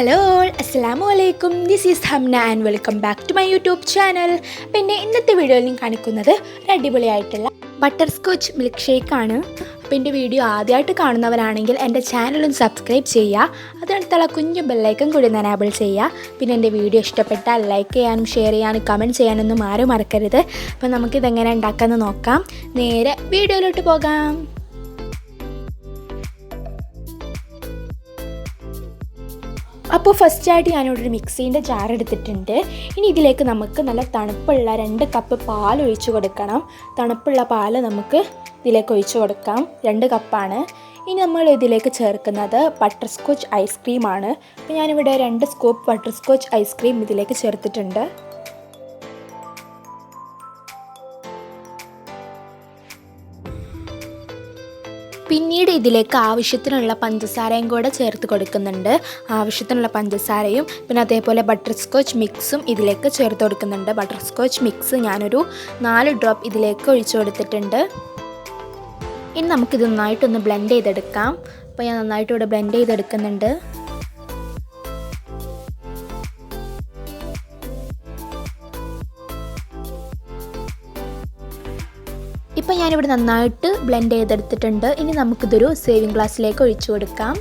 Hello അസ്സലാമു അലൈക്കും. This is Hamna and welcome back to my YouTube channel. പിന്നെ ഇന്നത്തെ വീഡിയോയിൽ ഞാൻ കാണിക്കുന്നത് ഒരു അടിപൊളിയായിട്ടുള്ള ബട്ടർ സ്കോച്ച് മിൽക്ക് ഷേക്കാണ്. അപ്പോൾ എൻ്റെ വീഡിയോ ആദ്യമായിട്ട് കാണുന്നവരാണെങ്കിൽ എൻ്റെ ചാനലൊന്ന് സബ്സ്ക്രൈബ് ചെയ്യുക. അതിനടുത്തുള്ള കുഞ്ഞു ബെല്ലൈക്കൺ കൂടി ഒന്ന് എനേബിൾ ചെയ്യുക. പിന്നെ എൻ്റെ വീഡിയോ ഇഷ്ടപ്പെട്ടാൽ ലൈക്ക് ചെയ്യാനും ഷെയർ ചെയ്യാനും കമൻറ്റ് ചെയ്യാനൊന്നും ആരും മറക്കരുത്. അപ്പോൾ നമുക്കിതെങ്ങനെ ഉണ്ടാക്കാമെന്ന് നോക്കാം. നേരെ വീഡിയോയിലോട്ട് പോകാം. അപ്പോൾ ഫസ്റ്റായിട്ട് ഞാനിവിടെ ഒരു മിക്സീൻ്റെ ജാർ എടുത്തിട്ടുണ്ട്. ഇനി ഇതിലേക്ക് നമുക്ക് നല്ല തണുപ്പുള്ള 2 കപ്പ് പാൽ ഒഴിച്ചു കൊടുക്കണം. തണുപ്പുള്ള പാൽ നമുക്ക് ഇതിലേക്ക് ഒഴിച്ചു കൊടുക്കാം. 2 കപ്പാണ്. ഇനി നമ്മൾ ഇതിലേക്ക് ചേർക്കുന്നത് ബട്ടർ സ്കോച്ച് ഐസ്ക്രീമാണ്. അപ്പോൾ ഞാനിവിടെ 2 സ്കൂപ്പ് ബട്ടർ സ്കോച്ച് ഐസ്ക്രീം ഇതിലേക്ക് ചേർത്തിട്ടുണ്ട്. പിന്നീട് ഇതിലേക്ക് ആവശ്യത്തിനുള്ള പഞ്ചസാരയും കൂടെ ചേർത്ത് കൊടുക്കുന്നുണ്ട്. ആവശ്യത്തിനുള്ള പഞ്ചസാരയും പിന്നെ അതേപോലെ ബട്ടർ സ്കോച്ച് മിക്സും ഇതിലേക്ക് ചേർത്ത് കൊടുക്കുന്നുണ്ട്. ബട്ടർ സ്കോച്ച് മിക്സ് ഞാനൊരു 4 ഡ്രോപ്പ് ഇതിലേക്ക് ഒഴിച്ചു കൊടുത്തിട്ടുണ്ട്. ഇനി നമുക്കിത് നന്നായിട്ടൊന്ന് ബ്ലെൻഡ് ചെയ്തെടുക്കാം. അപ്പോൾ ഞാൻ നന്നായിട്ട് ഇവിടെ ബ്ലെൻഡ് ചെയ്തെടുക്കുന്നുണ്ട്. ഇപ്പം ഞാനിവിടെ നന്നായിട്ട് ബ്ലെൻഡ് ചെയ്തെടുത്തിട്ടുണ്ട്. ഇനി നമുക്കിതൊരു സേവിങ് ഗ്ലാസ്സിലേക്ക് ഒഴിച്ചു കൊടുക്കാം.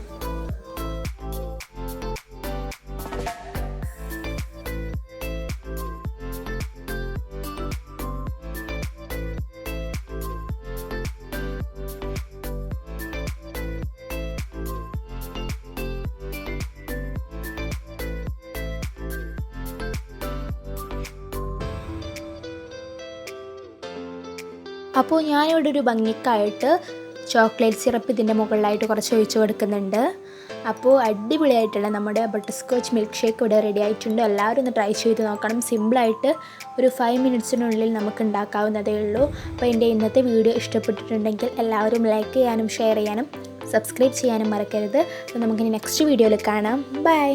അപ്പോൾ ഞാനിവിടെ ഒരു ഭംഗിക്കായിട്ട് ചോക്ലേറ്റ് സിറപ്പ് ഇതിൻ്റെ മുകളിലായിട്ട് കുറച്ച് ഒഴിച്ചു കൊടുക്കുന്നുണ്ട്. അപ്പോൾ അടിപൊളിയായിട്ടുള്ള നമ്മുടെ ബട്ടർ സ്കോച്ച് മിൽക്ക് ഷേക്ക് ഇവിടെ റെഡി ആയിട്ടുണ്ട്. എല്ലാവരും ഒന്ന് ട്രൈ ചെയ്ത് നോക്കണം. സിമ്പിളായിട്ട് ഒരു 5 മിനിറ്റ്സിനുള്ളിൽ നമുക്ക് ഉണ്ടാക്കാവുന്നതേ ഉള്ളൂ. അപ്പോൾ എൻ്റെ ഇന്നത്തെ വീഡിയോ ഇഷ്ടപ്പെട്ടിട്ടുണ്ടെങ്കിൽ എല്ലാവരും ലൈക്ക് ചെയ്യാനും ഷെയർ ചെയ്യാനും സബ്സ്ക്രൈബ് ചെയ്യാനും മറക്കരുത്. അപ്പോൾ നമുക്കിനി നെക്സ്റ്റ് വീഡിയോയിൽ കാണാം. ബൈ.